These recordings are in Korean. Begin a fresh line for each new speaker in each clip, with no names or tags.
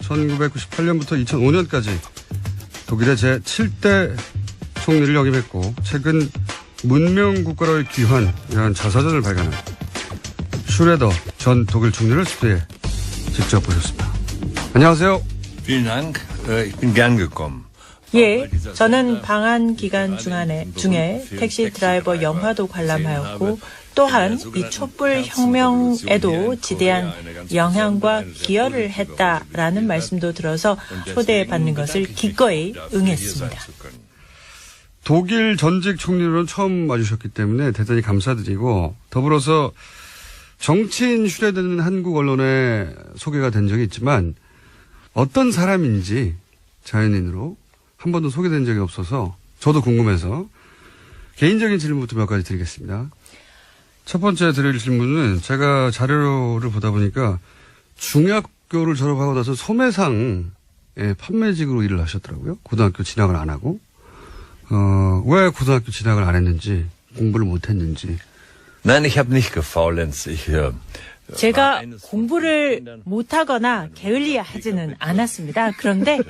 1998년부터 2005년까지 독일의 제7대 총리를 역임했고 최근 문명국가로의 귀환이라는 자서전을 발간한 슈레더 전 독일 총리를 스튜디오에 직접 보셨습니다. 안녕하세요.
Vielen Dank. Ich bin gern gekommen.
예, 저는 방한 기간 중에 택시 드라이버 영화도 관람하였고 또한 이 촛불 혁명에도 지대한 영향과 기여를 했다라는 말씀도 들어서 초대받는 것을 기꺼이 응했습니다.
독일 전직 총리로는 처음 와주셨기 때문에 대단히 감사드리고 더불어서 정치인 슈레더는 한국 언론에 소개가 된 적이 있지만 어떤 사람인지 자연인으로 한 번도 소개된 적이 없어서 저도 궁금해서 개인적인 질문부터 몇 가지 드리겠습니다. 첫 번째 드릴 질문은 제가 자료를 보다 보니까 중학교를 졸업하고 나서 소매상의 판매직으로 일을 하셨더라고요. 고등학교 진학을 안 하고. 왜 고등학교 진학을 안 했는지, 공부를 못 했는지.
Nein, ich habe nicht gefaulenzt.
제가 공부를 못하거나 게을리하지는 않았습니다. 그런데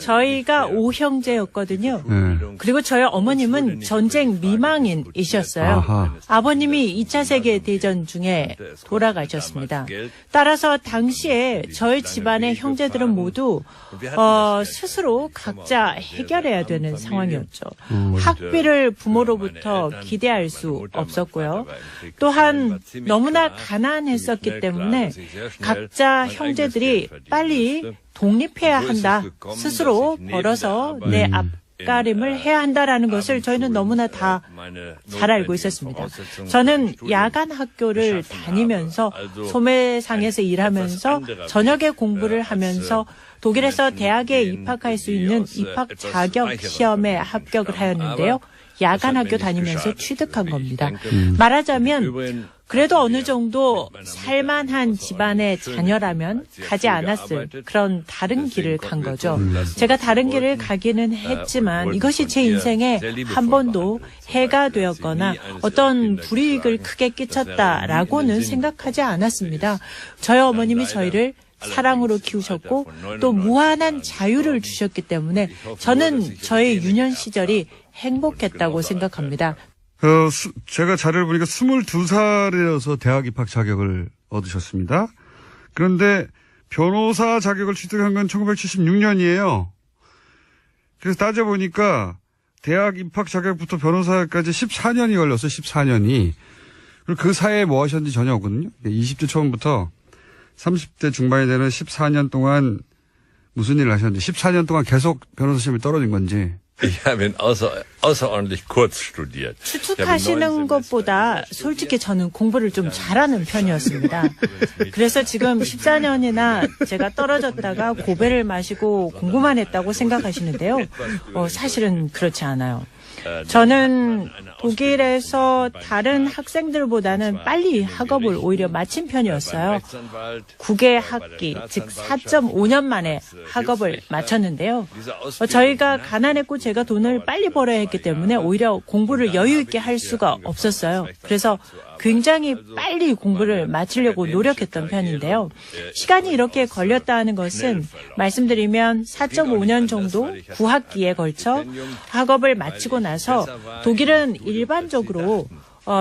저희가 5형제였거든요. 그리고 저희 어머님은 전쟁 미망인이셨어요.
아하.
아버님이 2차 세계대전 중에 돌아가셨습니다. 따라서 당시에 저희 집안의 형제들은 모두 스스로 각자 해결해야 되는 상황이었죠. 학비를 부모로부터 기대할 수 없었고요. 또한 너무나 가난했었기 때문에 각자 형제들이 빨리 독립해야 한다. 스스로 벌어서 내 앞가림을 해야 한다라는 것을 저희는 너무나 다 잘 알고 있었습니다. 저는 야간 학교를 다니면서 소매상에서 일하면서 저녁에 공부를 하면서 독일에서 대학에 입학할 수 있는 입학 자격 시험에 합격을 하였는데요. 야간 학교 다니면서 취득한 겁니다. 말하자면 그래도 어느 정도 살만한 집안의 자녀라면 가지 않았을 그런 다른 길을 간 거죠. 제가 다른 길을 가기는 했지만 이것이 제 인생에 한 번도 해가 되었거나 어떤 불이익을 크게 끼쳤다라고는 생각하지 않았습니다. 저희 어머님이 저희를 사랑으로 키우셨고 또 무한한 자유를 주셨기 때문에 저는 저의 유년 시절이 행복했다고 생각합니다.
제가 자료를 보니까 22살이어서 대학 입학 자격을 얻으셨습니다. 그런데 변호사 자격을 취득한 건 1976년이에요. 그래서 따져보니까 대학 입학 자격부터 변호사까지 14년이 걸렸어요. 14년이. 그리고 그 사이에 뭐 하셨는지 전혀 없거든요. 20대 초반부터 30대 중반이 되는 14년 동안 무슨 일을 하셨는지 14년 동안 계속 변호사 시험에 떨어진 건지.
Ich habe ihn außerordentlich kurz studiert.
추측하시는 것보다 솔직히 저는 공부를 좀 잘하는 편이었습니다. 그래서 지금 14년이나 제가 떨어졌다가 고배를 마시고 공부만 했다고 생각하시는데요. 사실은 그렇지 않아요. 저는 독일에서 다른 학생들보다는 빨리 학업을 오히려 마친 편이었어요. 9개 학기, 즉 4.5년 만에 학업을 마쳤는데요. 저희가 가난했고 제가 돈을 빨리 벌어야 했기 때문에 오히려 공부를 여유 있게 할 수가 없었어요. 그래서 굉장히 빨리 공부를 마치려고 노력했던 편인데요. 시간이 이렇게 걸렸다는 것은 말씀드리면 4.5년 정도 9학기에 걸쳐 학업을 마치고 나서 독일은 일반적으로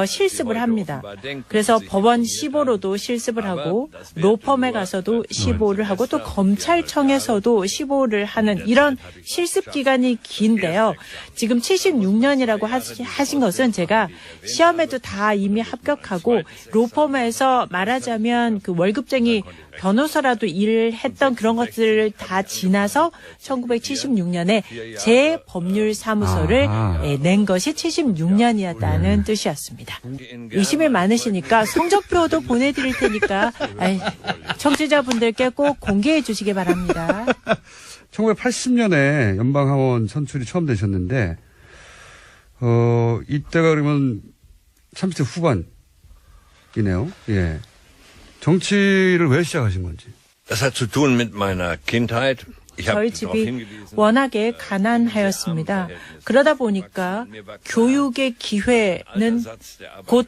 실습을 합니다. 그래서 법원 시보로도 실습을 하고 로펌에 가서도 시보를 하고 또 검찰청에서도 시보를 하는 이런 실습 기간이 긴데요. 지금 76년이라고 하신 것은 제가 시험에도 다 이미 합격하고 로펌에서 말하자면 그 월급쟁이 변호사라도 일을 했던 그런 것들을 다 지나서 1976년에 제 법률 사무소를 낸 것이 76년이었다는 뜻이었습니다. 의심이 많으시니까 성적표도 보내드릴 테니까 청취자분들께 꼭 공개해 주시기 바랍니다.
1980년에 연방하원 선출이 처음 되셨는데 이때가 그러면 30대 후반이네요. 예. 정치를 왜 시작하신 건지.
Das hat zu tun mit meiner Kindheit.
저희 집이 워낙에 가난하였습니다. 그러다 보니까 교육의 기회는 곧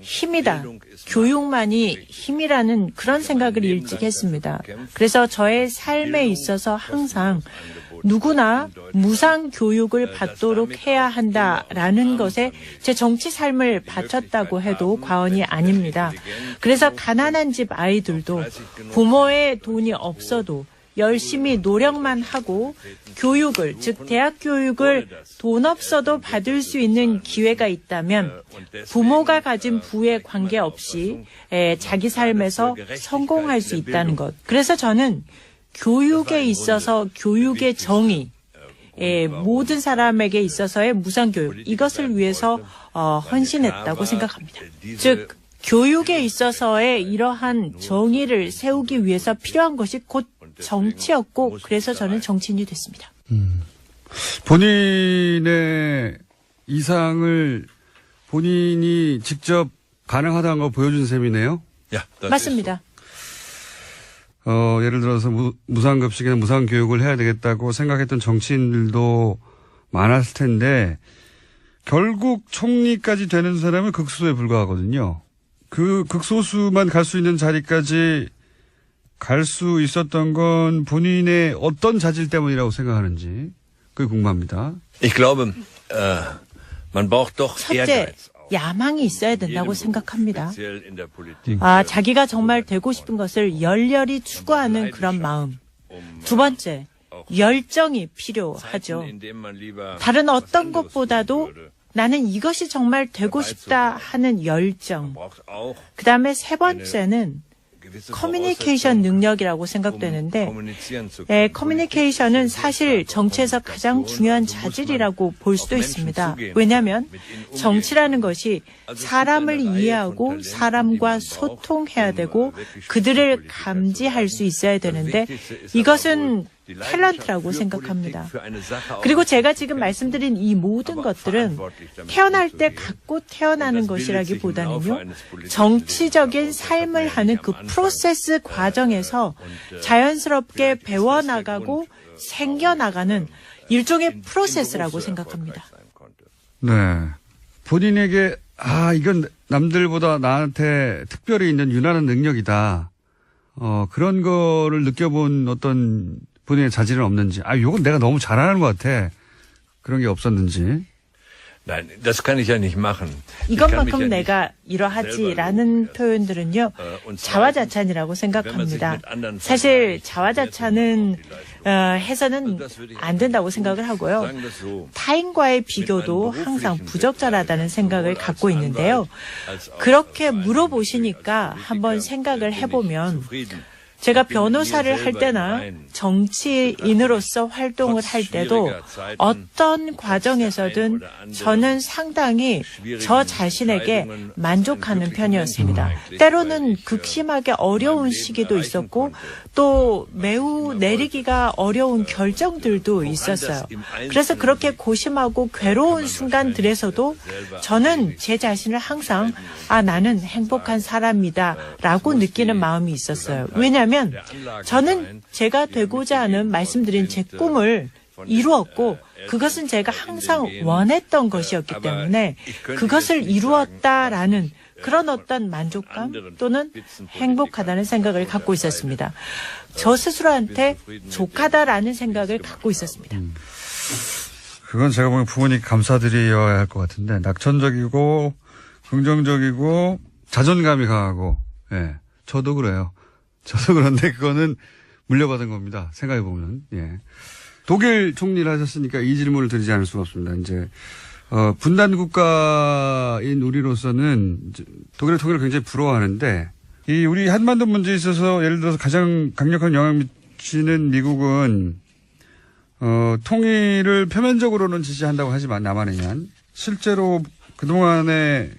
힘이다. 교육만이 힘이라는 그런 생각을 일찍 했습니다. 그래서 저의 삶에 있어서 항상 누구나 무상 교육을 받도록 해야 한다라는 것에 제 정치 삶을 바쳤다고 해도 과언이 아닙니다. 그래서 가난한 집 아이들도 부모의 돈이 없어도 열심히 노력만 하고 교육을, 즉 대학 교육을 돈 없어도 받을 수 있는 기회가 있다면 부모가 가진 부에 관계없이 자기 삶에서 성공할 수 있다는 것. 그래서 저는 교육에 있어서 교육의 정의, 모든 사람에게 있어서의 무상교육, 이것을 위해서 헌신했다고 생각합니다. 즉 교육에 있어서의 이러한 정의를 세우기 위해서 필요한 것이 곧 정치였고, 그래서 저는 정치인이 됐습니다.
본인의 이상을 본인이 직접 가능하다는 걸 보여준 셈이네요?
맞습니다.
예를 들어서 무상급식이나 무상교육을 해야 되겠다고 생각했던 정치인들도 많았을 텐데 결국 총리까지 되는 사람은 극소수에 불과하거든요. 그 극소수만 갈 수 있는 자리까지 갈 수 있었던 건 본인의 어떤 자질 때문이라고 생각하는지 그게 궁금합니다.
Ich glaube, man braucht doch
첫째,
Ehrgeiz.
야망이 있어야 된다고 생각합니다.
Speziell in der Politik.
자기가 정말 되고 싶은 것을 열렬히 추구하는 그런 마음. 두 번째, 열정이 필요하죠. 다른 어떤 것보다도 나는 이것이 정말 되고 싶다 하는 열정. 그 다음에 세 번째는 커뮤니케이션 능력이라고 생각되는데, 커뮤니케이션은 사실 정치에서 가장 중요한 자질이라고 볼 수도 있습니다. 왜냐하면 정치라는 것이 사람을 이해하고 사람과 소통해야 되고 그들을 감지할 수 있어야 되는데 이것은 탤런트라고 생각합니다. 그리고 제가 지금 말씀드린 이 모든 것들은 태어날 때 갖고 태어나는 것이라기보다는요, 정치적인 삶을 하는 그 프로세스 과정에서 자연스럽게 배워나가고 생겨나가는 일종의 프로세스라고 생각합니다.
네. 본인에게 이건 남들보다 나한테 특별히 있는 유난한 능력이다. 그런 거를 느껴본 어떤 본인의 자질은 없는지, 요건 내가 너무 잘하는 것 같아. 그런 게 없었는지.
Nein, das kann ich ja nicht machen.
이것만큼 내가 이러하지라는 표현들은요, 자화자찬이라고 생각합니다. 사실 자화자찬은 해서는 안 된다고 생각을 하고요. 타인과의 비교도 항상 부적절하다는 생각을 갖고 있는데요. 그렇게 물어보시니까 한번 생각을 해보면 제가 변호사를 할 때나 정치인으로서 활동을 할 때도 어떤 과정에서든 저는 상당히 저 자신에게 만족하는 편이었습니다. 때로는 극심하게 어려운 시기도 있었고 또 매우 내리기가 어려운 결정들도 있었어요. 그래서 그렇게 고심하고 괴로운 순간들에서도 저는 제 자신을 항상 나는 행복한 사람이다 라고 느끼는 마음이 있었어요. 왜냐하면 저는 제가 되고자 하는 말씀드린 제 꿈을 이루었고 그것은 제가 항상 원했던 것이었기 때문에 그것을 이루었다라는 그런 어떤 만족감 또는 행복하다는 생각을 갖고 있었습니다. 저 스스로한테 족하다라는 생각을 갖고 있었습니다.
그건 제가 보기엔 부모님 감사드려야 할 것 같은데 낙천적이고 긍정적이고 자존감이 강하고 저도 그래요. 저도 그런데 그거는 물려받은 겁니다. 생각해보면. 독일 총리를 하셨으니까 이 질문을 드리지 않을 수가 없습니다. 이제, 분단 국가인 우리로서는 독일의 통일을 굉장히 부러워하는데, 이 우리 한반도 문제에 있어서 예를 들어서 가장 강력한 영향을 미치는 미국은, 통일을 표면적으로는 지지한다고 하지만 남한에는 실제로 그동안의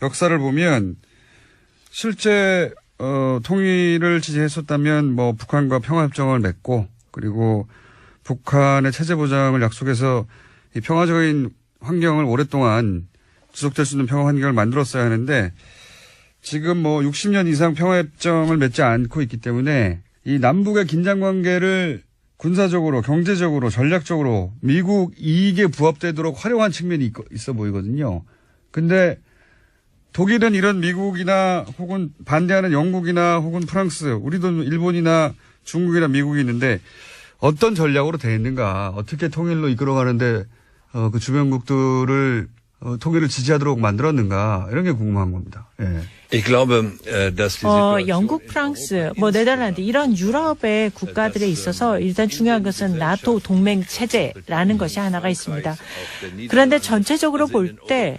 역사를 보면 실제 통일을 지지했었다면 북한과 평화협정을 맺고 그리고 북한의 체제 보장을 약속해서 이 평화적인 환경을 오랫동안 지속될 수 있는 평화 환경을 만들었어야 하는데 지금 60년 이상 평화협정을 맺지 않고 있기 때문에 이 남북의 긴장 관계를 군사적으로 경제적으로 전략적으로 미국 이익에 부합되도록 활용한 측면이 있어 보이거든요. 근데 독일은 이런 미국이나 혹은 반대하는 영국이나 혹은 프랑스, 우리도 일본이나 중국이나 미국이 있는데 어떤 전략으로 돼 있는가, 어떻게 통일로 이끌어가는데 그 주변국들을 통일을 지지하도록 만들었는가, 이런 게 궁금한 겁니다. 예.
Ich glaube, dass die Situation
영국, 프랑스, 네덜란드 이런 유럽의 국가들에 있어서 일단 중요한 것은 나토 동맹 체제라는 것이 하나가 있습니다. 그런데 전체적으로 볼 때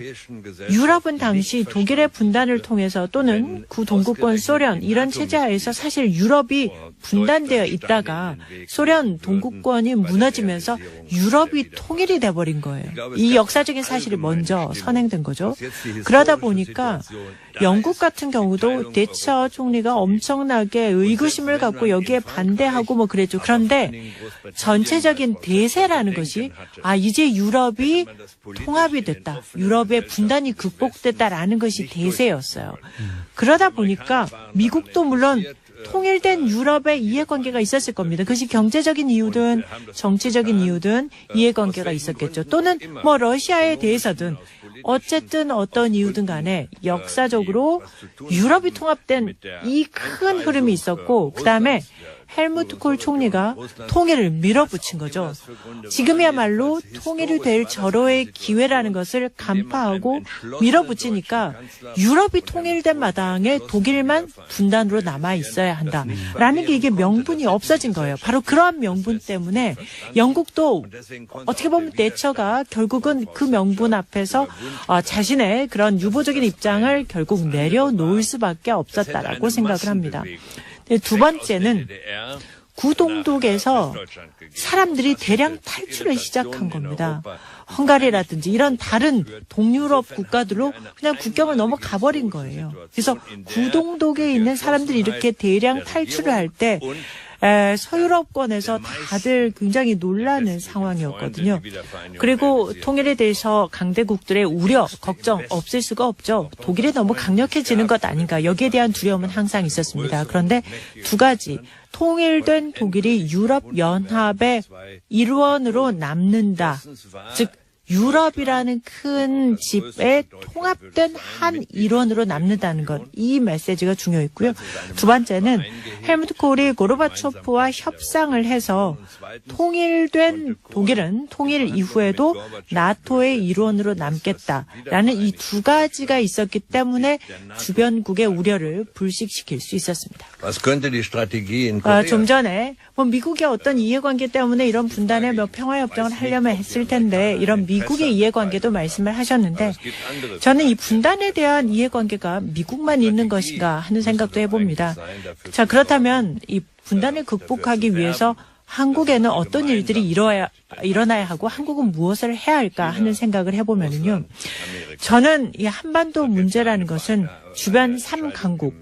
유럽은 당시 독일의 분단을 통해서 또는 구동구권 소련 이런 체제 하에서 사실 유럽이 분단되어 있다가 소련 동구권이 무너지면서 유럽이 통일이 돼버린 거예요. 이 역사적인 사실이 먼저 선행된 거죠. 그러다 보니까 영국 같은 경우도 대처 총리가 엄청나게 의구심을 갖고 여기에 반대하고 그랬죠. 그런데 전체적인 대세라는 것이 이제 유럽이 통합이 됐다. 유럽의 분단이 극복됐다라는 것이 대세였어요. 그러다 보니까 미국도 물론 통일된 유럽의 이해관계가 있었을 겁니다. 그것이 경제적인 이유든 정치적인 이유든 이해관계가 있었겠죠. 또는 러시아에 대해서든 어쨌든 어떤 이유든 간에 역사적으로 유럽이 통합된 이 큰 흐름이 있었고 그다음에 헬무트 콜 총리가 통일을 밀어붙인 거죠. 지금이야말로 통일이 될 절호의 기회라는 것을 간파하고 밀어붙이니까 유럽이 통일된 마당에 독일만 분단으로 남아 있어야 한다라는 게 이게 명분이 없어진 거예요. 바로 그러한 명분 때문에 영국도 어떻게 보면 대처가 결국은 그 명분 앞에서 자신의 그런 유보적인 입장을 결국 내려놓을 수밖에 없었다라고 생각을 합니다. 두 번째는 구동독에서 사람들이 대량 탈출을 시작한 겁니다. 헝가리라든지 이런 다른 동유럽 국가들로 그냥 국경을 넘어가 버린 거예요. 그래서 구동독에 있는 사람들이 이렇게 대량 탈출을 할 때 서유럽권에서 다들 굉장히 놀라는 상황이었거든요. 그리고 통일에 대해서 강대국들의 우려, 걱정 없을 수가 없죠. 독일이 너무 강력해지는 것 아닌가. 여기에 대한 두려움은 항상 있었습니다. 그런데 두 가지. 통일된 독일이 유럽연합의 일원으로 남는다. 즉 유럽이라는 큰 집에 통합된 한 일원으로 남는다는 것. 이 메시지가 중요했고요. 두 번째는 헬무트 콜이 고르바초프와 협상을 해서 통일된 독일은 통일 이후에도 나토의 일원으로 남겠다라는 이 두 가지가 있었기 때문에 주변국의 우려를 불식시킬 수 있었습니다. 좀 전에 미국의 어떤 이해관계 때문에 이런 분단의 평화협정을 하려면 했을 텐데 이런 미국의 이해관계도 말씀을 하셨는데 저는 이 분단에 대한 이해관계가 미국만 있는 것인가 하는 생각도 해봅니다. 자, 그렇다면 이 분단을 극복하기 위해서 한국에는 어떤 일들이 일어나야 하고 한국은 무엇을 해야 할까 하는 생각을 해보면요. 저는 이 한반도 문제라는 것은 주변 3강국,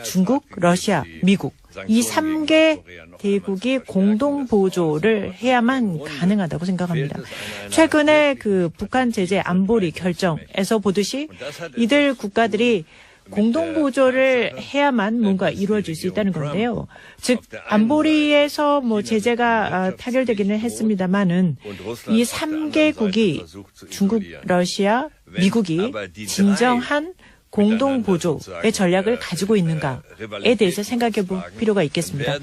중국, 러시아, 미국 이 3개 대국이 공동 보조를 해야만 가능하다고 생각합니다. 최근에 그 북한 제재 안보리 결정에서 보듯이 이들 국가들이 공동 보조를 해야만 뭔가 이루어질 수 있다는 건데요. 즉 안보리에서 제재가 타결되기는 했습니다만은 이 3개국이 중국, 러시아, 미국이 진정한 공동 보조의 전략을 가지고 있는가에 대해서 생각해 볼 필요가 있겠습니다.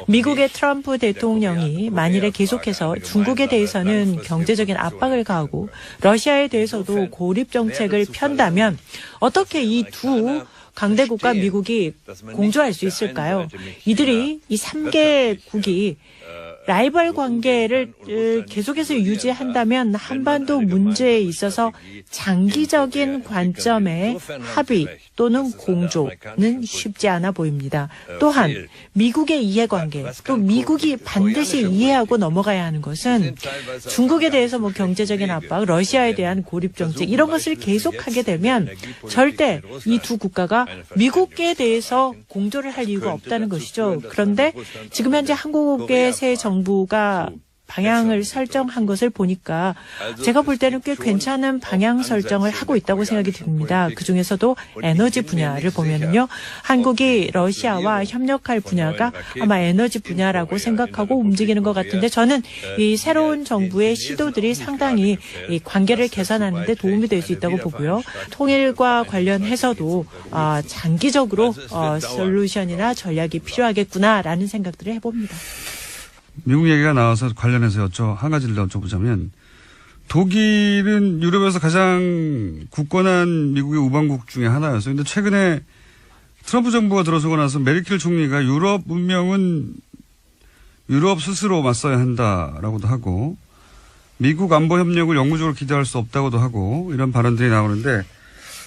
미국의 트럼프 대통령이 만일에 계속해서 중국에 대해서는 경제적인 압박을 가하고 러시아에 대해서도 고립 정책을 편다면 어떻게 이 두 강대국과 미국이 공조할 수 있을까요? 이들이 이 3개국이 라이벌 관계를 계속해서 유지한다면 한반도 문제에 있어서 장기적인 관점의 합의 또는 공조는 쉽지 않아 보입니다. 또한 미국의 이해관계, 또 미국이 반드시 이해하고 넘어가야 하는 것은 중국에 대해서 경제적인 압박, 러시아에 대한 고립 정책 이런 것을 계속하게 되면 절대 이 두 국가가 미국에 대해서 공조를 할 이유가 없다는 것이죠. 그런데 지금 현재 한국의 새 정부가 방향을 설정한 것을 보니까 제가 볼 때는 꽤 괜찮은 방향 설정을 하고 있다고 생각이 듭니다. 그중에서도 에너지 분야를 보면은요. 한국이 러시아와 협력할 분야가 아마 에너지 분야라고 생각하고 움직이는 것 같은데 저는 이 새로운 정부의 시도들이 상당히 이 관계를 개선하는 데 도움이 될 수 있다고 보고요. 통일과 관련해서도 장기적으로 솔루션이나 전략이 필요하겠구나라는 생각들을 해봅니다.
미국 얘기가 나와서 관련해서 한 가지를 더 여쭤보자면 독일은 유럽에서 가장 굳건한 미국의 우방국 중에 하나였어요. 그런데 최근에 트럼프 정부가 들어서고 나서 메르켈 총리가 유럽 문명은 유럽 스스로 맞서야 한다라고도 하고 미국 안보 협력을 영구적으로 기대할 수 없다고도 하고 이런 발언들이 나오는데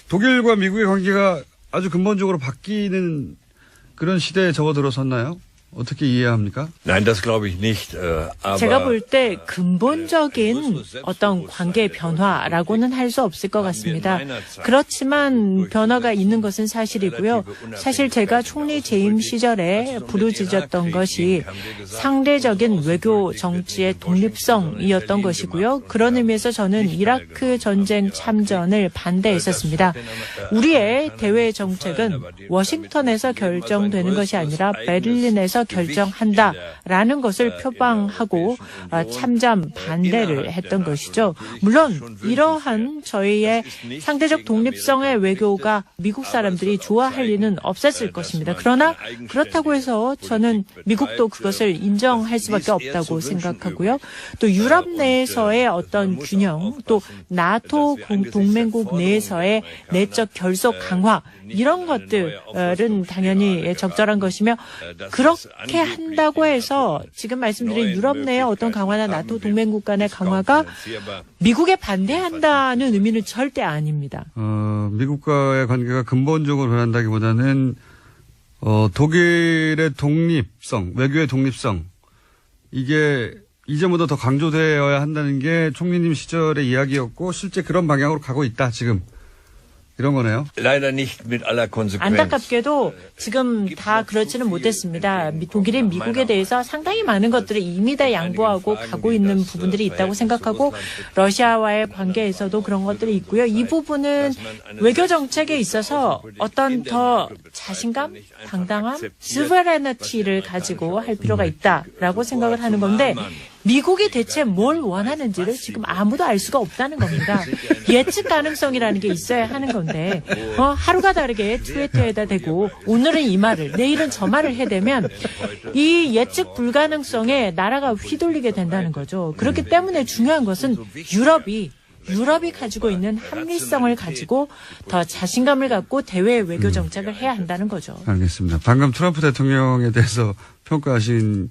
독일과 미국의 관계가 아주 근본적으로 바뀌는 그런 시대에 접어들어섰나요? 어떻게 이해해야 합니까?
Nein, das glaube ich nicht.
제가 볼 때 근본적인 어떤 관계 변화라고는 할 수 없을 것 같습니다. 그렇지만 변화가 있는 것은 사실이고요. 사실 제가 총리 재임 시절에 부르짖었던 것이 상대적인 외교 정치의 독립성이었던 것이고요. 그런 의미에서 저는 이라크 전쟁 참전을 반대했었습니다. 우리의 대외 정책은 워싱턴에서 결정되는 것이 아니라 베를린에서 결정한다라는 것을 표방하고 참전 반대를 했던 것이죠. 물론 이러한 저희의 상대적 독립성의 외교가 미국 사람들이 좋아할 리는 없었을 것입니다. 그러나 그렇다고 해서 저는 미국도 그것을 인정할 수밖에 없다고 생각하고요. 또 유럽 내에서의 어떤 균형, 또 나토 동맹국 내에서의 내적 결속 강화 이런 것들은 당연히 적절한 것이며 그렇게 한다고 해서 지금 말씀드린 유럽 내의 어떤 강화나 나토 동맹국 간의 강화가 미국에 반대한다는 의미는 절대 아닙니다.
미국과의 관계가 근본적으로 변한다기보다는 독일의 독립성, 외교의 독립성 이게 이제보다 더 강조되어야 한다는 게 총리님 시절의 이야기였고 실제 그런 방향으로 가고 있다 지금. 이런 거네요.
Leider nicht mit aller Konsequenz.
안타깝게도 지금 다 그렇지는 못했습니다. 독일이 미국에 대해서 상당히 많은 것들을 이미 다 양보하고 가고 있는 부분들이 있다고 생각하고 러시아와의 관계에서도 그런 것들이 있고요. 이 부분은 외교 정책에 있어서 어떤 더 자신감, 당당함, 스베레너티를 가지고 할 필요가 있다라고 생각을 하는 건데 미국이 대체 뭘 원하는지를 지금 아무도 알 수가 없다는 겁니다. 예측 가능성이라는 게 있어야 하는 건데 하루가 다르게 트위터에다 대고 오늘은 이 말을 내일은 저 말을 해대면 이 예측 불가능성에 나라가 휘둘리게 된다는 거죠. 그렇기 때문에 중요한 것은 유럽이 가지고 있는 합리성을 가지고 더 자신감을 갖고 대외 외교 정책을 해야 한다는 거죠.
알겠습니다. 방금 트럼프 대통령에 대해서 평가하신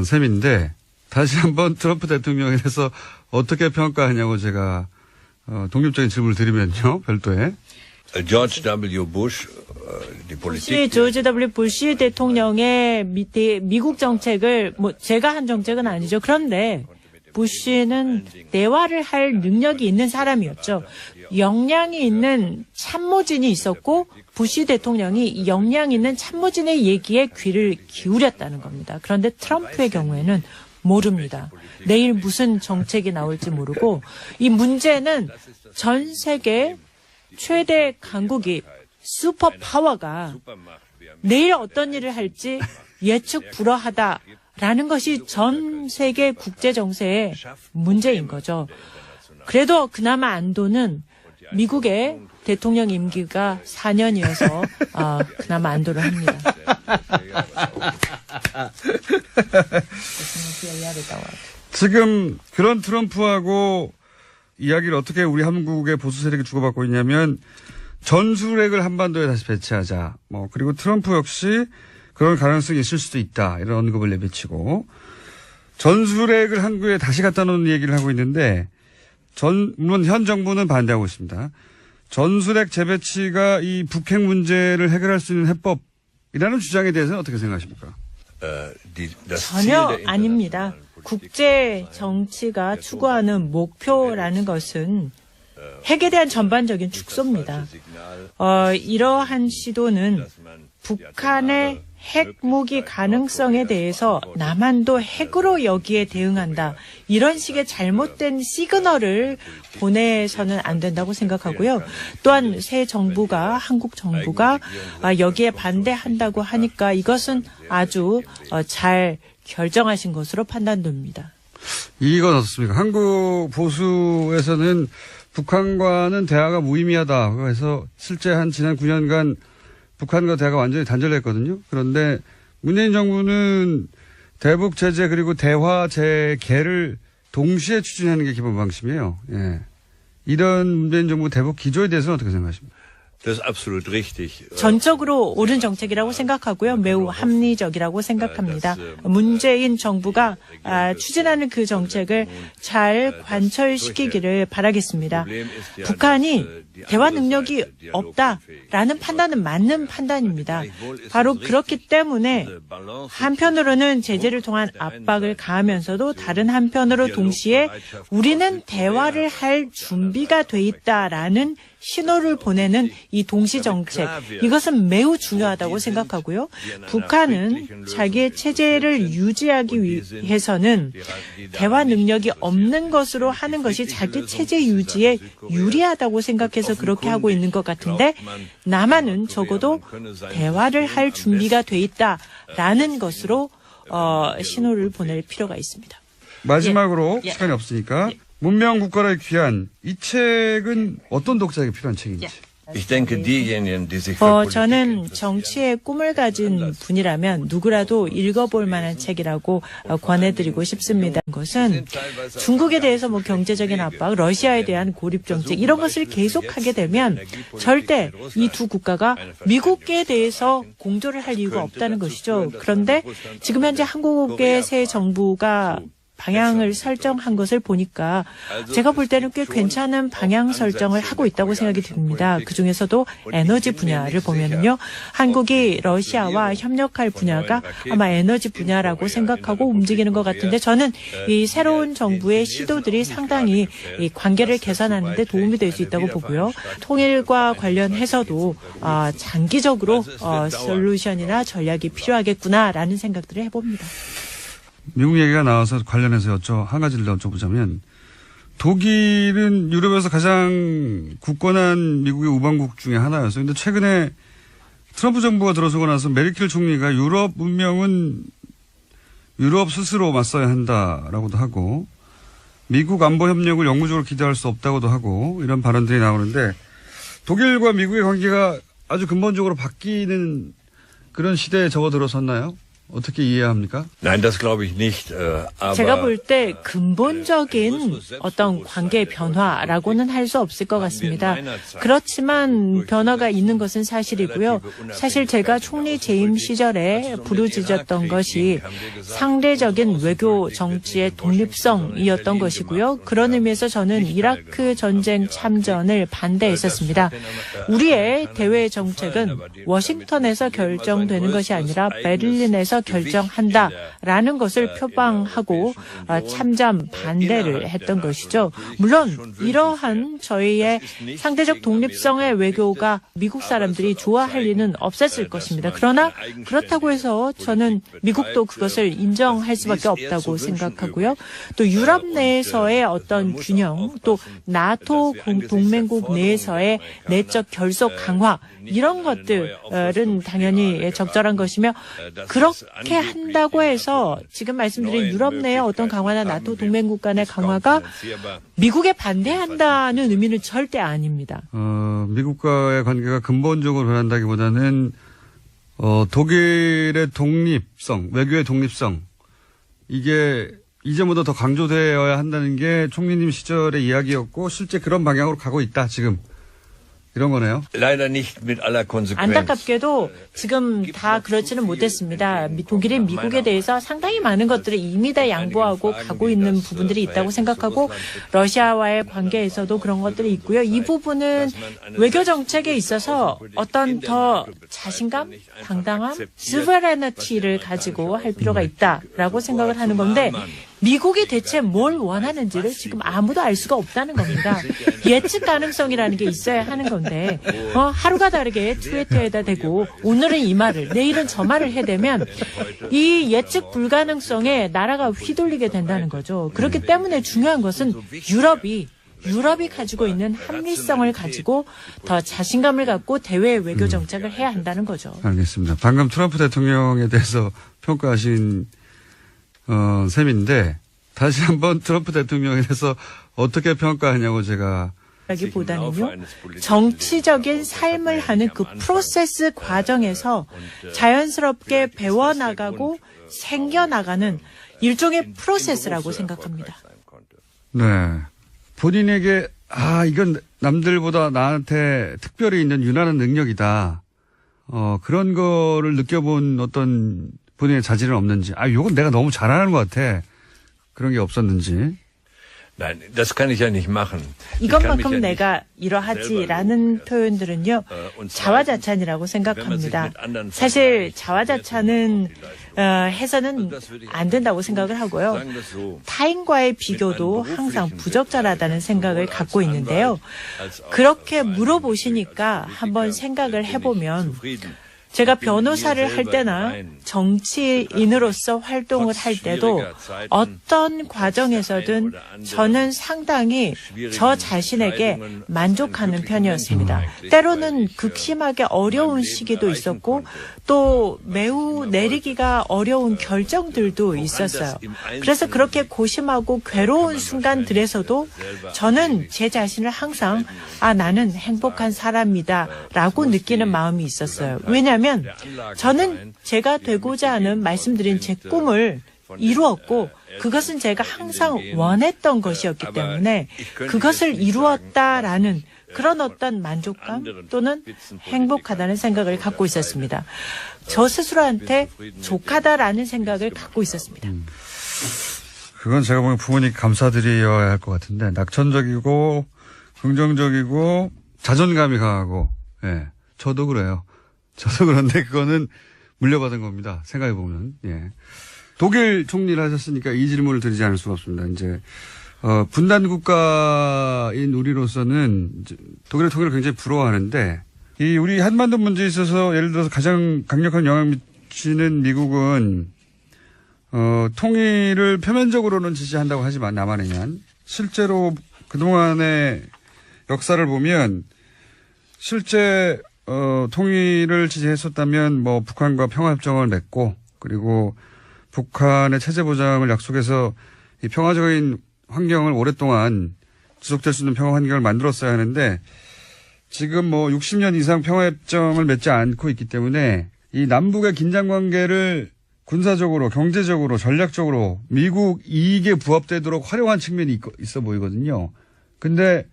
셈인데 다시 한번 트럼프 대통령에 대해서 어떻게 평가하냐고 제가 독립적인 질문을 드리면요. 별도에.
George W. Bush, die Politik.
조지 W. 부시 대통령의 미국 정책을 제가 한 정책은 아니죠. 그런데 부시는 대화를 할 능력이 있는 사람이었죠. 역량이 있는 참모진이 있었고 부시 대통령이 역량 있는 참모진의 얘기에 귀를 기울였다는 겁니다. 그런데 트럼프의 경우에는 모릅니다. 내일 무슨 정책이 나올지 모르고 이 문제는 전 세계 최대 강국이 슈퍼파워가 내일 어떤 일을 할지 예측 불허하다라는 것이 전 세계 국제 정세의 문제인 거죠. 그래도 그나마 안도는 미국의 대통령 임기가 4년이어서 그나마 안도를 합니다.
지금 그런 트럼프하고 이야기를 어떻게 우리 한국의 보수 세력이 주고받고 있냐면 전술핵을 한반도에 다시 배치하자. 그리고 트럼프 역시 그런 가능성이 있을 수도 있다. 이런 언급을 내비치고 전술핵을 한국에 다시 갖다 놓는 얘기를 하고 있는데 물론 현 정부는 반대하고 있습니다. 전술핵 재배치가 이 북핵 문제를 해결할 수 있는 해법이라는 주장에 대해서는 어떻게 생각하십니까?
전혀 아닙니다. 국제 정치가 추구하는 목표라는 것은 핵에 대한 전반적인 축소입니다. 이러한 시도는 북한의 핵무기 가능성에 대해서 남한도 핵으로 여기에 대응한다. 이런 식의 잘못된 시그널을 보내서는 안 된다고 생각하고요. 또한 새 정부가, 한국 정부가 여기에 반대한다고 하니까 이것은 아주 잘 결정하신 것으로 판단됩니다.
이건 어떻습니까? 한국 보수에서는 북한과는 대화가 무의미하다. 그래서 실제 지난 9년간 북한과 대화가 완전히 단절됐거든요. 그런데 문재인 정부는 대북 제재 그리고 대화 재개를 동시에 추진하는 게 기본 방침이에요. 예. 이런 문재인 정부 대북 기조에 대해서는 어떻게 생각하십니까?
Das ist absolut richtig.
전적으로 옳은 정책이라고 생각하고요. 매우 합리적이라고 생각합니다. 문재인 정부가 추진하는 그 정책을 잘 관철시키기를 바라겠습니다. 북한이 대화 능력이 없다라는 판단은 맞는 판단입니다. 바로 그렇기 때문에 한편으로는 제재를 통한 압박을 가하면서도 다른 한편으로 동시에 우리는 대화를 할 준비가 돼 있다라는 신호를 보내는 이 동시 정책, 이것은 매우 중요하다고 생각하고요. 북한은 자기의 체제를 유지하기 위해서는 대화 능력이 없는 것으로 하는 것이 자기 체제 유지에 유리하다고 생각해서 그렇게 하고 있는 것 같은데, 남한은 적어도 대화를 할 준비가 돼 있다라는 것으로 신호를 보낼 필요가 있습니다.
마지막으로
예.
시간이 없으니까 문명 국가를 귀한 이 책은 어떤 독자에게 필요한 책인지.
Ich denke, diejenigen, die sich für Politik
저는 정치의 꿈을 가진 분이라면 누구라도 읽어볼 만한 책이라고 권해드리고 싶습니다. 그것은 중국에 대해서 경제적인 압박, 러시아에 대한 고립 정책 이런 것을 계속하게 되면 절대 이 두 국가가 미국에 대해서 공조를 할 이유가 없다는 것이죠. 그런데 지금 현재 한국의 새 정부가 방향을 설정한 것을 보니까 제가 볼 때는 꽤 괜찮은 방향 설정을 하고 있다고 생각이 듭니다. 그중에서도 에너지 분야를 보면은요, 한국이 러시아와 협력할 분야가 아마 에너지 분야라고 생각하고 움직이는 것 같은데, 저는 이 새로운 정부의 시도들이 상당히 이 관계를 개선하는 데 도움이 될 수 있다고 보고요. 통일과 관련해서도 장기적으로 솔루션이나 전략이 필요하겠구나라는 생각들을 해봅니다.
미국 얘기가 나와서 관련해서 한 가지를 여쭤보자면, 독일은 유럽에서 가장 굳건한 미국의 우방국 중에 하나였어요. 근데 최근에 트럼프 정부가 들어서고 나서 메르켈 총리가 유럽 문명은 유럽 스스로 맞서야 한다라고도 하고, 미국 안보 협력을 영구적으로 기대할 수 없다고도 하고, 이런 발언들이 나오는데, 독일과 미국의 관계가 아주 근본적으로 바뀌는 그런 시대에 접어들어섰나요? 어떻게 이해합니까?
Nein, das glaube ich nicht.
제가 볼 때 근본적인 어떤 관계 변화라고는 할 수 없을 것 같습니다. 그렇지만 변화가 있는 것은 사실이고요. 사실 제가 총리 재임 시절에 부르짖었던 것이 상대적인 외교 정치의 독립성이었던 것이고요. 그런 의미에서 저는 이라크 전쟁 참전을 반대했었습니다. 우리의 대외 정책은 워싱턴에서 결정되는 것이 아니라 베를린에서 결정한다라는 것을 표방하고 참전 반대를 했던 것이죠. 물론 이러한 저희의 상대적 독립성의 외교가 미국 사람들이 좋아할 리는 없었을 것입니다. 그러나 그렇다고 해서 저는 미국도 그것을 인정할 수밖에 없다고 생각하고요. 또 유럽 내에서의 어떤 균형, 또 나토 동맹국 내에서의 내적 결속 강화, 이런 것들은 당연히 적절한 것이며, 그렇게 한다고 해서 지금 말씀드린 유럽 내의 어떤 강화나 나토 동맹국 간의 강화가 미국에 반대한다는 의미는 절대 아닙니다.
미국과의 관계가 근본적으로 변한다기보다는 독일의 독립성, 외교의 독립성, 이게 이전보다 더 강조되어야 한다는 게 총리님 시절의 이야기였고, 실제 그런 방향으로 가고 있다 지금. 이런 거네요.
Leider nicht mit aller Konsequenz.
안타깝게도 지금 다 그렇지는 못했습니다. 독일이 미국에 대해서 상당히 많은 것들을 이미 다 양보하고 가고 있는 부분들이 있다고 생각하고, 러시아와의 관계에서도 그런 것들이 있고요. 이 부분은 외교 정책에 있어서 어떤 더 자신감, 당당함, 스베레너티를 가지고 할 필요가 있다라고 생각을 하는 건데, 미국이 대체 뭘 원하는지를 지금 아무도 알 수가 없다는 겁니다. 예측 가능성이라는 게 있어야 하는 건데 하루가 다르게 트위터에다 대고 오늘은 이 말을 내일은 저 말을 해대면 이 예측 불가능성에 나라가 휘둘리게 된다는 거죠. 그렇기 때문에 중요한 것은 유럽이 가지고 있는 합리성을 가지고 더 자신감을 갖고 대외 외교 정책을 해야 한다는 거죠.
알겠습니다. 방금 트럼프 대통령에 대해서 평가하신 셈인데 다시 한번 트럼프 대통령에 대해서 어떻게 평가하냐고 제가
라기보다는요, 정치적인 삶을 하는 그 프로세스 과정에서 자연스럽게 배워나가고 생겨나가는 일종의 프로세스라고 생각합니다.
네. 본인에게 이건 남들보다 나한테 특별히 있는 유난한 능력이다. 그런 거를 느껴본 어떤 본인의 자질은 없는지. 요건 내가 너무 잘하는 것 같아. 그런 게 없었는지.
Nein, das kann ich ja nicht machen.
이것만큼 내가 이러하지라는 표현들은요, 자화자찬이라고 생각합니다. 사실 자화자찬은 해서는 안 된다고 생각을 하고요. 타인과의 비교도 항상 부적절하다는 생각을 갖고 있는데요. 그렇게 물어보시니까 한번 생각을 해보면 제가 변호사를 할 때나 정치인으로서 활동을 할 때도 어떤 과정에서든 저는 상당히 저 자신에게 만족하는 편이었습니다. 때로는 극심하게 어려운 시기도 있었고 또 매우 내리기가 어려운 결정들도 있었어요. 그래서 그렇게 고심하고 괴로운 순간들에서도 저는 제 자신을 항상 나는 행복한 사람이다 라고 느끼는 마음이 있었어요. 왜냐하면 저는 제가 되고자 하는 말씀드린 제 꿈을 이루었고 그것은 제가 항상 원했던 것이었기 때문에 그것을 이루었다라는 그런 어떤 만족감 또는 행복하다는 생각을 갖고 있었습니다. 저 스스로한테 족하다라는 생각을 갖고 있었습니다.
그건 제가 보기엔 부모님 감사드려야 할 것 같은데 낙천적이고 긍정적이고 자존감이 강하고 저도 그래요. 저도 그런데 그거는 물려받은 겁니다. 생각해보면. 독일 총리를 하셨으니까 이 질문을 드리지 않을 수가 없습니다. 이제, 분단 국가인 우리로서는 독일의 통일을 굉장히 부러워하는데 이 우리 한반도 문제에 있어서 예를 들어서 가장 강력한 영향을 미치는 미국은 통일을 표면적으로는 지지한다고 하지만 남한에는 실제로 그동안의 역사를 보면 실제 통일을 지지했었다면 북한과 평화협정을 맺고 그리고 북한의 체제 보장을 약속해서 이 평화적인 환경을 오랫동안 지속될 수 있는 평화 환경을 만들었어야 하는데 지금 60년 이상 평화협정을 맺지 않고 있기 때문에 이 남북의 긴장관계를 군사적으로 경제적으로 전략적으로 미국 이익에 부합되도록 활용한 측면이 있어 보이거든요. 근데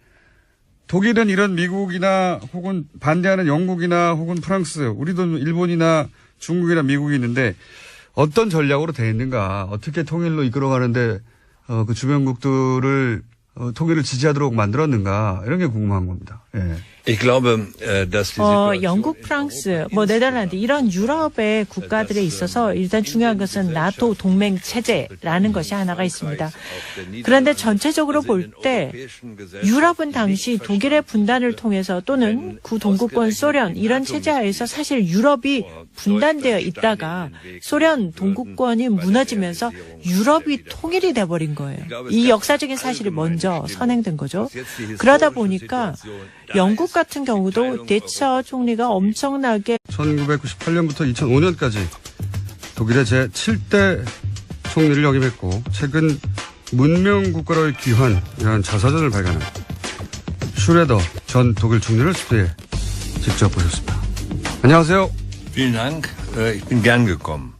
독일은 이런 미국이나 혹은 반대하는 영국이나 혹은 프랑스, 우리도 일본이나 중국이나 미국이 있는데 어떤 전략으로 돼 있는가, 어떻게 통일로 이끌어가는데 그 주변국들을 통일을 지지하도록 만들었는가 이런 게 궁금한 겁니다.
Ich glaube, dass die
영국, 프랑스, 네덜란드 이런 유럽의 국가들에 있어서 일단 중요한 것은 나토 동맹 체제라는 것이 하나가 있습니다. 그런데 전체적으로 볼 때 유럽은 당시 독일의 분단을 통해서 또는 구동구권 소련 이런 체제 하에서 사실 유럽이 분단되어 있다가 소련 동구권이 무너지면서 유럽이 통일이 돼버린 거예요. 이 역사적인 사실이 먼저 선행된 거죠. 그러다 보니까 영국 같은 경우도 대처 총리가 엄청나게
1998년부터 2005년까지 독일의 제7대 총리를 역임했고 최근 문명국가로의 귀환이라는 자서전을 발간한 슈레더 전 독일 총리를 스튜디오에 직접 보셨습니다. 안녕하세요.
Vielen Dank. Ich bin gern gekommen.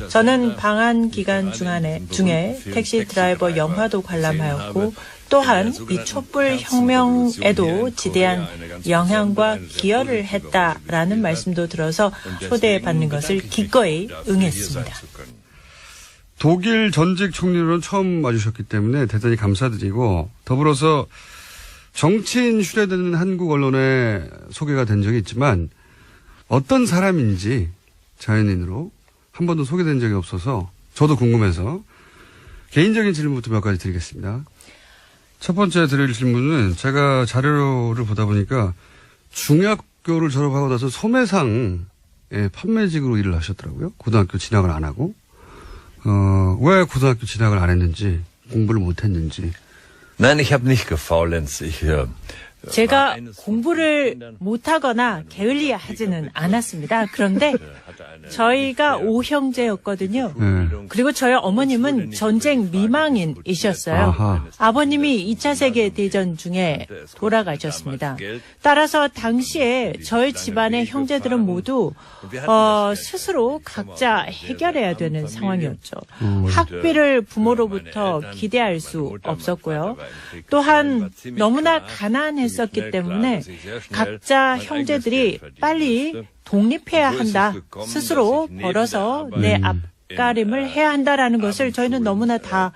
저는 방한 기간 중에 택시 드라이버 영화도 관람하였고 또한 이 촛불 혁명에도 지대한 영향과 기여를 했다라는 말씀도 들어서 초대받는 것을 기꺼이 응했습니다.
독일 전직 총리로는 처음 와주셨기 때문에 대단히 감사드리고 더불어서 정치인 슈레더는 한국 언론에 소개가 된 적이 있지만 어떤 사람인지 자연인으로 한 번도 소개된 적이 없어서 저도 궁금해서 개인적인 질문부터 몇 가지 드리겠습니다. 첫 번째 드릴 질문은 제가 자료를 보다 보니까 중학교를 졸업하고 나서 소매상의 판매직으로 일을 하셨더라고요. 고등학교 진학을 안 하고. 왜 고등학교 진학을 안 했는지, 공부를 못 했는지.
Nein, ich habe nicht gefaulenzt.
제가 공부를 못하거나 게을리하지는 않았습니다. 그런데 저희가 5형제였거든요.
네.
그리고 저희 어머님은 전쟁 미망인이셨어요.
아하.
아버님이 2차 세계대전 중에 돌아가셨습니다. 따라서 당시에 저희 집안의 형제들은 모두 스스로 각자 해결해야 되는 상황이었죠. 학비를 부모로부터 기대할 수 없었고요. 또한 너무나 가난했었기 때문에 각자 형제들이 빨리 독립해야 한다. 스스로 벌어서 내 앞가림을 해야 한다라는 것을 저희는 너무나 다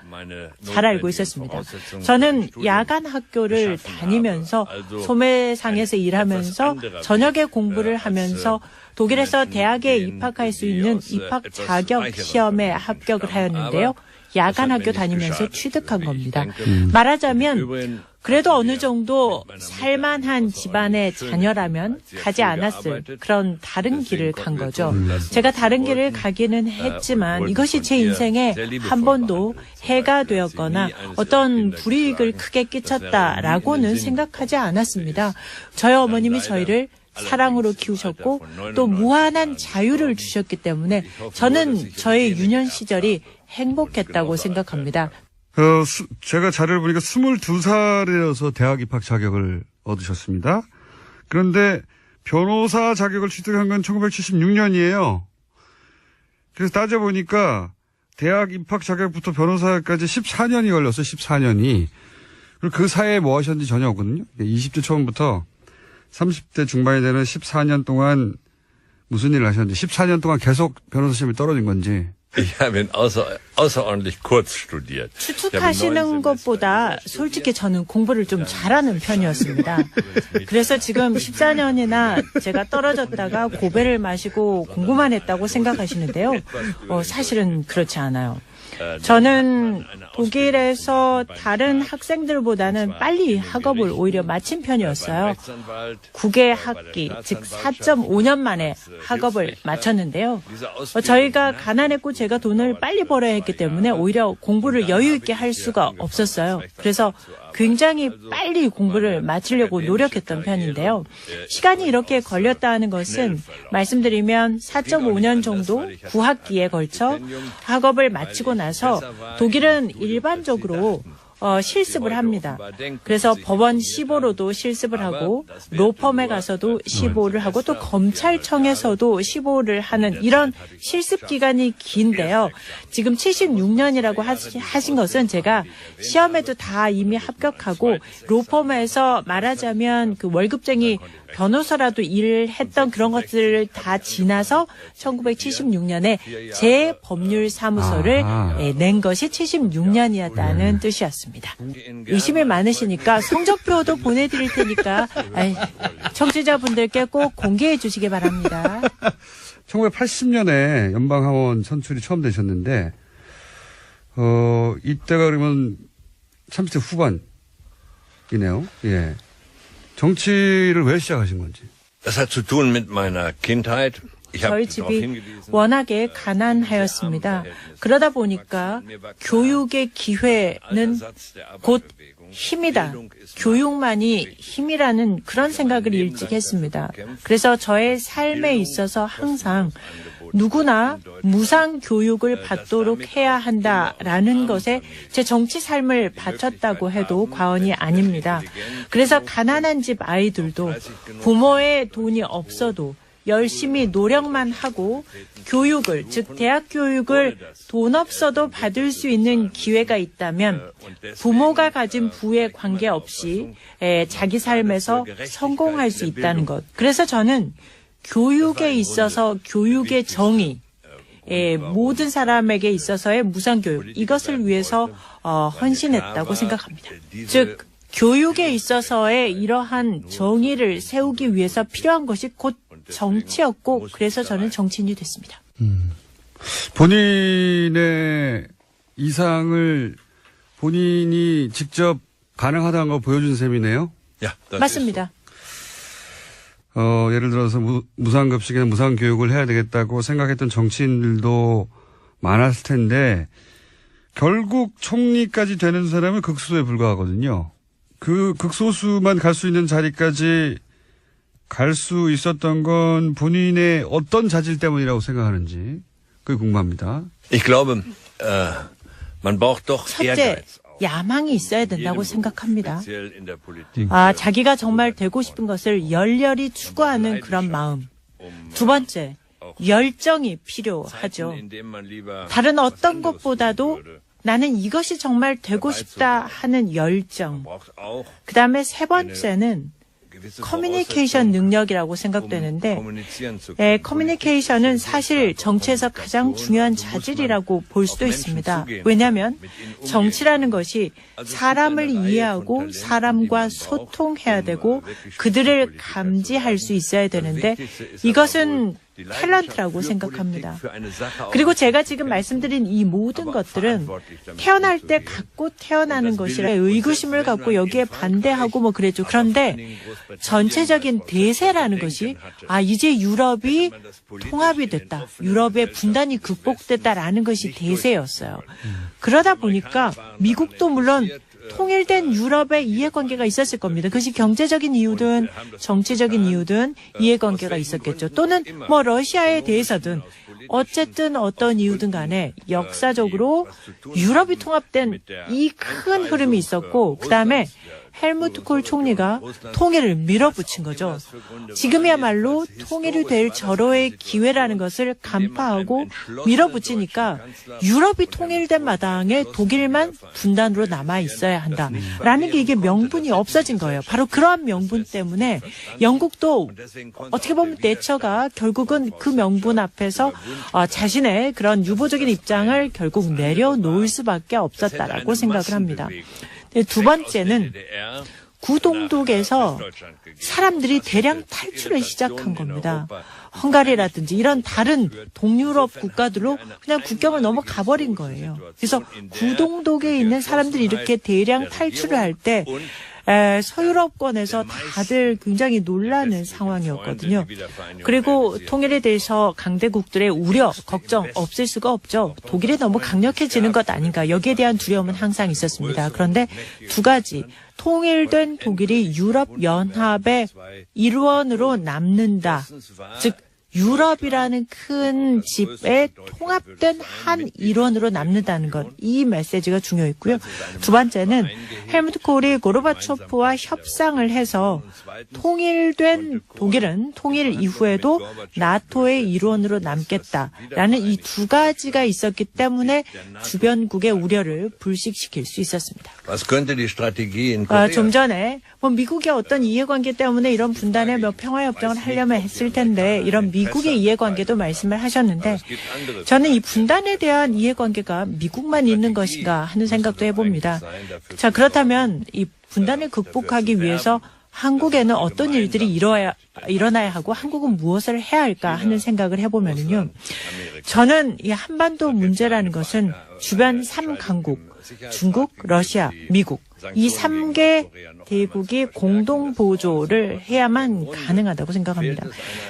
잘 알고 있었습니다. 저는 야간 학교를 다니면서 소매상에서 일하면서 저녁에 공부를 하면서 독일에서 대학에 입학할 수 있는 입학 자격 시험에 합격을 하였는데요. 야간 학교 다니면서 취득한 겁니다. 말하자면 그래도 어느 정도 살만한 집안의 자녀라면 가지 않았을 그런 다른 길을 간 거죠. 제가 다른 길을 가기는 했지만 이것이 제 인생에 한 번도 해가 되었거나 어떤 불이익을 크게 끼쳤다라고는 생각하지 않았습니다. 저희 어머님이 저희를 사랑으로 키우셨고 또 무한한 자유를 주셨기 때문에 저는 저의 유년 시절이 행복했다고 생각합니다.
제가 자료를 보니까 22살이어서 대학 입학 자격을 얻으셨습니다. 그런데 변호사 자격을 취득한 건 1976년이에요. 그래서 따져보니까 대학 입학 자격부터 변호사까지 14년이 걸렸어요. 14년이. 그리고 그 사이에 뭐 하셨는지 전혀 없거든요. 20대 초반부터 30대 중반이 되는 14년 동안 무슨 일을 하셨는지, 14년 동안 계속 변호사 시험에 떨어진 건지.
Ich habe ihn außerordentlich kurz studiert.
추측하시는 것보다 솔직히 저는 공부를 좀 잘하는 편이었습니다. 그래서 지금 14년이나 제가 떨어졌다가 고배를 마시고 공부만 했다고 생각하시는데요. 사실은 그렇지 않아요. 저는 독일에서 다른 학생들보다는 빨리 학업을 오히려 마친 편이었어요. 9개 학기, 즉 4.5년 만에 학업을 마쳤는데요. 저희가 가난했고 제가 돈을 빨리 벌어야 했기 때문에 오히려 공부를 여유 있게 할 수가 없었어요. 그래서 굉장히 빨리 공부를 마치려고 노력했던 편인데요. 시간이 이렇게 걸렸다 하는 것은 말씀드리면 4.5년 정도 9학기에 걸쳐 학업을 마치고 나서 독일은 일반적으로 실습을 합니다. 그래서 법원 시보로도 실습을 하고 로펌에 가서도 시보를 하고 또 검찰청에서도 시보를 하는 이런 실습 기간이 긴데요. 지금 76년이라고 하신 것은 제가 시험에도 다 이미 합격하고 로펌에서 말하자면 그 월급쟁이 변호사라도 일을 했던 그런 것들을 다 지나서 1976년에 제 법률 사무소를 낸 것이 76년이었다는 뜻이었습니다. 의심이 많으시니까 성적표도 보내드릴 테니까 청취자분들께 꼭 공개해 주시기 바랍니다.
1980년에 연방하원 선출이 처음 되셨는데 이때가 그러면 30대 후반이네요. 예. 정치를 왜 시작하신 건지.
Das hat zu tun mit meiner Kindheit.
저희 집이 워낙에 가난하였습니다. 그러다 보니까 교육의 기회는 곧 힘이다. 교육만이 힘이라는 그런 생각을 일찍 했습니다. 그래서 저의 삶에 있어서 항상 누구나 무상 교육을 받도록 해야 한다라는 것에 제 정치 삶을 바쳤다고 해도 과언이 아닙니다. 그래서 가난한 집 아이들도 부모의 돈이 없어도 열심히 노력만 하고 교육을, 즉 대학 교육을 돈 없어도 받을 수 있는 기회가 있다면 부모가 가진 부에 관계없이 자기 삶에서 성공할 수 있다는 것. 그래서 저는 교육에 있어서 교육의 정의, 모든 사람에게 있어서의 무상교육, 이것을 위해서 헌신했다고 생각합니다. 즉 교육에 있어서의 이러한 정의를 세우기 위해서 필요한 것이 곧 정치였고 그래서 저는 정치인이 됐습니다.
본인의 이상을 본인이 직접 가능하다는 걸 보여준 셈이네요.
Ja, das
맞습니다.
예를 들어서 무상급식이나 무상교육을 해야 되겠다고 생각했던 정치인들도 많았을 텐데 결국 총리까지 되는 사람은 극소수에 불과하거든요. 그 극소수만 갈 수 있는 자리까지 갈 수 있었던 건 본인의 어떤 자질 때문이라고 생각하는지 그게 궁금합니다.
Ich glaube, man braucht doch
첫째,
Ehrgeiz.
야망이 있어야 된다고 생각합니다.
Speziell in der Politik.
자기가 정말 되고 싶은 것을 열렬히 추구하는 그런 마음. 두 번째, 열정이 필요하죠.
indem man lieber
다른 어떤 것보다도 나는 이것이 정말 되고 싶다 하는 열정.
braucht auch
그 다음에 세 번째는
gewisse
커뮤니케이션 능력이라고 생각되는데,
kommunizieren zu können.
커뮤니케이션은 사실 정치에서 가장 중요한 자질이라고 볼 수도 있습니다. 왜냐하면 정치라는 것이 사람을 이해하고 사람과 소통해야 되고 그들을 감지할 수 있어야 되는데 이것은 탤런트라고 생각합니다. 그리고 제가 지금 말씀드린 이 모든 것들은 태어날 때 갖고 태어나는 것이라 의구심을 갖고 여기에 반대하고 뭐 그랬죠. 그런데 전체적인 대세라는 것이 이제 유럽이 통합이 됐다. 유럽의 분단이 극복됐다라는 것이 대세였어요. 그러다 보니까 미국도 물론 통일된 유럽의 이해관계가 있었을 겁니다. 그것이 경제적인 이유든 정치적인 이유든 이해관계가 있었겠죠. 또는 뭐 러시아에 대해서든 어쨌든 어떤 이유든 간에 역사적으로 유럽이 통합된 이 큰 흐름이 있었고 그다음에 헬무트 콜 총리가 통일을 밀어붙인 거죠. 지금이야말로 통일이 될 절호의 기회라는 것을 간파하고 밀어붙이니까 유럽이 통일된 마당에 독일만 분단으로 남아 있어야 한다라는 게 이게 명분이 없어진 거예요. 바로 그러한 명분 때문에 영국도 어떻게 보면 대처가 결국은 그 명분 앞에서 자신의 그런 유보적인 입장을 결국 내려놓을 수밖에 없었다라고 생각을 합니다. 두 번째는 구동독에서 사람들이 대량 탈출을 시작한 겁니다. 헝가리라든지 이런 다른 동유럽 국가들로 그냥 국경을 넘어가 버린 거예요. 그래서 구동독에 있는 사람들이 이렇게 대량 탈출을 할 때 서유럽권에서 다들 굉장히 놀라는 상황이었거든요. 그리고 통일에 대해서 강대국들의 우려, 걱정 없을 수가 없죠. 독일이 너무 강력해지는 것 아닌가. 여기에 대한 두려움은 항상 있었습니다. 그런데 두 가지. 통일된 독일이 유럽연합의 일원으로 남는다. 즉 유럽이라는 큰 집에 통합된 한 일원으로 남는다는 것. 이 메시지가 중요했고요. 두 번째는 헬무트 콜이 고르바초프와 협상을 해서 통일된 독일은 통일 이후에도 나토의 일원으로 남겠다라는 이 두 가지가 있었기 때문에 주변국의 우려를 불식시킬 수 있었습니다. 좀 전에 미국의 어떤 이해관계 때문에 이런 분단의 평화협정을 하려면 했을 텐데 이런 미국의 이해관계도 말씀을 하셨는데 저는 이 분단에 대한 이해관계가 미국만 있는 것인가 하는 생각도 해봅니다. 자, 그렇다면 이 분단을 극복하기 위해서 한국에는 어떤 일들이 일어나야 하고 한국은 무엇을 해야 할까 하는 생각을 해보면요. 저는 이 한반도 문제라는 것은 주변 3강국, 중국, 러시아, 미국, 이 3개 대국이 공동 보조를 해야만 가능하다고 생각합니다.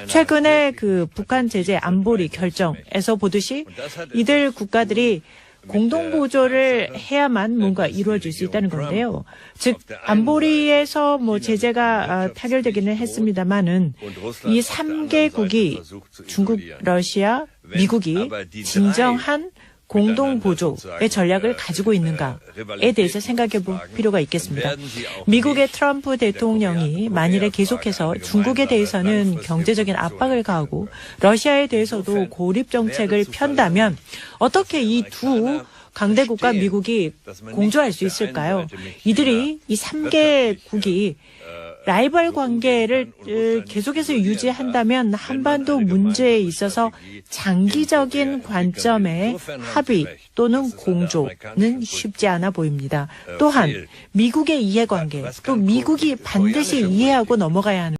최근에 그 북한 제재 안보리 결정에서 보듯이 이들 국가들이 공동 보조를 해야만 뭔가 이루어질 수 있다는 건데요. 즉 안보리에서 뭐 제재가 타결되기는 했습니다만은 이 3개국이 중국, 러시아, 미국이 진정한 공동 보조의 전략을 가지고 있는가에 대해서 생각해 볼 필요가 있겠습니다. 미국의 트럼프 대통령이 만일에 계속해서 중국에 대해서는 경제적인 압박을 가하고 러시아에 대해서도 고립 정책을 편다면 어떻게 이 두 강대국과 미국이 공조할 수 있을까요? 이들이 이 3개국이 라이벌 관계를 계속해서 유지한다면 한반도 문제에 있어서 장기적인 관점의 합의 또는 공조는 쉽지 않아 보입니다. 또한 미국의 이해관계, 또 미국이 반드시 이해하고 넘어가야 하는